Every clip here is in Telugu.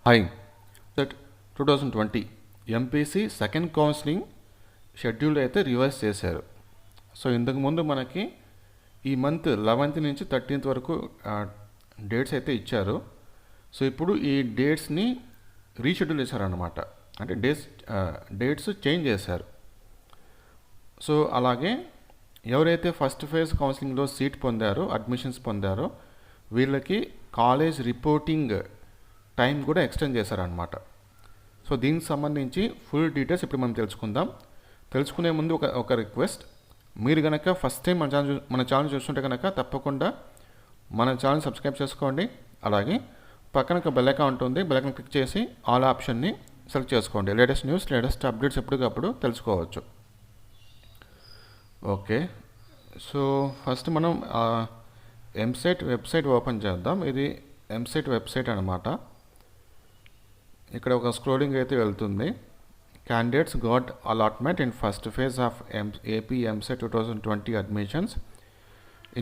Hi, that 2020 MPC second counselling schedule అయితే రివైజ్ చేశారు. సో ఇంతకు ముందు మనకి ఈ మంత్ 11th నుంచి 13th వరకు డేట్స్ అయితే ఇచ్చారు. సో ఇప్పుడు ఈ డేట్స్ని రీషెడ్యూల్ చేశారన్నమాట. అంటే డేట్స్ చేంజ్ చేశారు. సో అలాగే ఎవరైతే ఫస్ట్ ఫేజ్ కౌన్సిలింగ్లో సీట్ పొందారో, అడ్మిషన్స్ పొందారో, వీళ్ళకి కాలేజ్ రిపోర్టింగ్ టైం కూడా ఎక్స్టెండ్ చేశారనమాట. సో దీనికి సంబంధించి ఫుల్ డీటెయిల్స్ ఇప్పుడు మనం తెలుసుకునే ముందు ఒక రిక్వెస్ట్. మీరు కనుక ఫస్ట్ టైం మన ఛానల్ చూస్తుంటే కనుక తప్పకుండా మన ఛానల్ సబ్స్క్రైబ్ చేసుకోండి. అలాగే పక్కన ఒక బెల్ ఐకాన్ ఉంటుంది. బెల్ ఐకాన్ క్లిక్ చేసి ఆల్ ఆప్షన్ని సెలెక్ట్ చేసుకోండి. లేటెస్ట్ న్యూస్, లేటెస్ట్ అప్డేట్స్ ఎప్పటికప్పుడు తెలుసుకోవచ్చు. ఓకే, సో ఫస్ట్ మనం ఎంసెట్ వెబ్సైట్ ఓపెన్ చేద్దాం. ఇది ఎంసెట్ వెబ్సైట్ అనమాట. ఇక్కడ ఒక స్క్రోలింగ్ అయితే వెళ్తుంది. Candidates got allotment in first phase of AP EAMCET 2020 admissions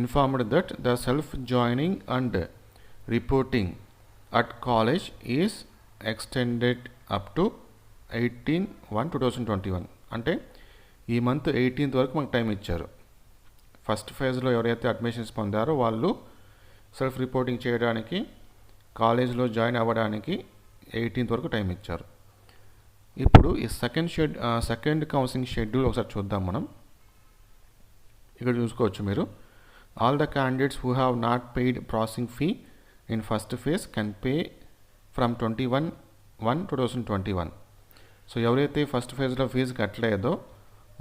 informed that the self joining and reporting at college is extended up to 18/1/2021. అంటే ఈ మంత్ 18th వరకు మనకు టైం ఇచ్చారు. ఫస్ట్ ఫేజ్లో ఎవరైతే అడ్మిషన్స్ పొందారో వాళ్ళు సెల్ఫ్ రిపోర్టింగ్ చేయడానికి, కాలేజ్లో జాయిన్ అవ్వడానికి 18th వరకు టైం ఇచ్చారు. ఇప్పుడు ఈ సెకండ్ కౌన్సిలింగ్ షెడ్యూల్ ఒకసారి చూద్దాం మనం. ఇక్కడ చూసుకోవచ్చు మీరు. All the candidates who have not paid processing fee in first phase can pay from 21/1/2021. So ఎవరైతే ఫస్ట్ ఫేజ్లో ఫీజు కట్టలేదో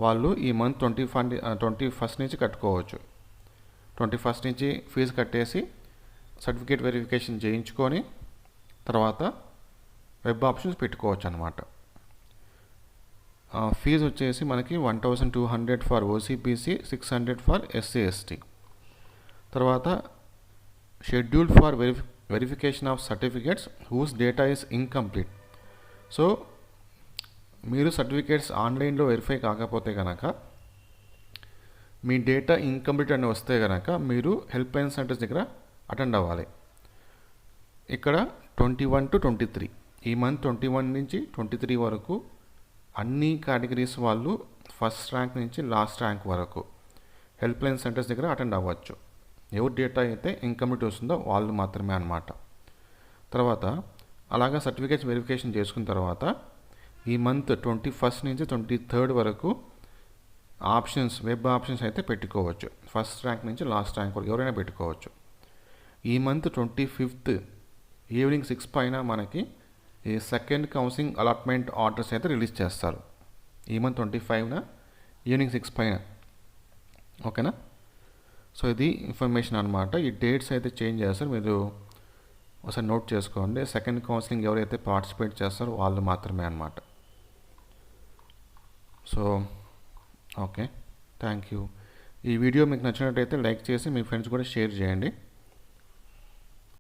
వాళ్ళు ఈ మంత్ 21st నుంచి కట్టుకోవచ్చు. 21st నుంచి ఫీజు కట్టేసి సర్టిఫికేట్ వెరిఫికేషన్ చేయించుకొని తర్వాత వెబ్ ఆప్షన్స్ పెట్టుకోవచ్చు అనమాట. ఫీజు వచ్చేసి మనకి 1200 for OC BC, 600 for SC ST. తర్వాత schedule for verification of certificates whose data is incomplete. So మీరు సర్టిఫికేట్స్ ఆన్లైన్లో వెరిఫై కాకపోతే కనుక, మీ డేటా ఇన్కంప్లీట్ అని వస్తే కనుక మీరు హెల్ప్ లైన్ సెంటర్స్ దగ్గర అటెండ్ అవ్వాలి. ఇక్కడ 21 to 23 ఈ మంత్ 21 నుంచి 23 వరకు అన్ని కేటగిరీస్ వాళ్ళు ఫస్ట్ ర్యాంక్ నుంచి లాస్ట్ ర్యాంక్ వరకు హెల్ప్ లైన్ సెంటర్స్ దగ్గర అటెండ్ అవ్వచ్చు. ఎవరి డేటా అయితే ఇన్కంప్లీట్ వస్తుందో వాళ్ళు మాత్రమే అన్నమాట. తర్వాత అలాగా సర్టిఫికేట్స్ వెరిఫికేషన్ చేసుకున్న తర్వాత ఈ మంత్ 21st నుంచి 23rd వరకు వెబ్ ఆప్షన్స్ అయితే పెట్టుకోవచ్చు. ఫస్ట్ ర్యాంక్ నుంచి లాస్ట్ ర్యాంక్ వరకు ఎవరైనా పెట్టుకోవచ్చు. ఈ మంత్ 25th ఈవినింగ్ 6 పైన మనకి ఈ సెకండ్ కౌన్సిలింగ్ అలాట్మెంట్ ఆర్డర్స్ అయితే రిలీజ్ చేస్తారు. ఈ మంత్ 25న ఈవినింగ్ 6 పైన. ఓకేనా? సో ఇది ఇన్ఫర్మేషన్ అనమాట. ఈ డేట్స్ అయితే చేంజ్ చేస్తారు, మీరు ఒకసారి నోట్ చేసుకోండి. సెకండ్ కౌన్సిలింగ్ ఎవరైతే పార్టిసిపేట్ చేస్తారో వాళ్ళు మాత్రమే అనమాట. So okay, thank you. ఈ వీడియో మీకు నచ్చినట్టయితే లైక్ చేసి మీ ఫ్రెండ్స్ కూడా షేర్ చేయండి.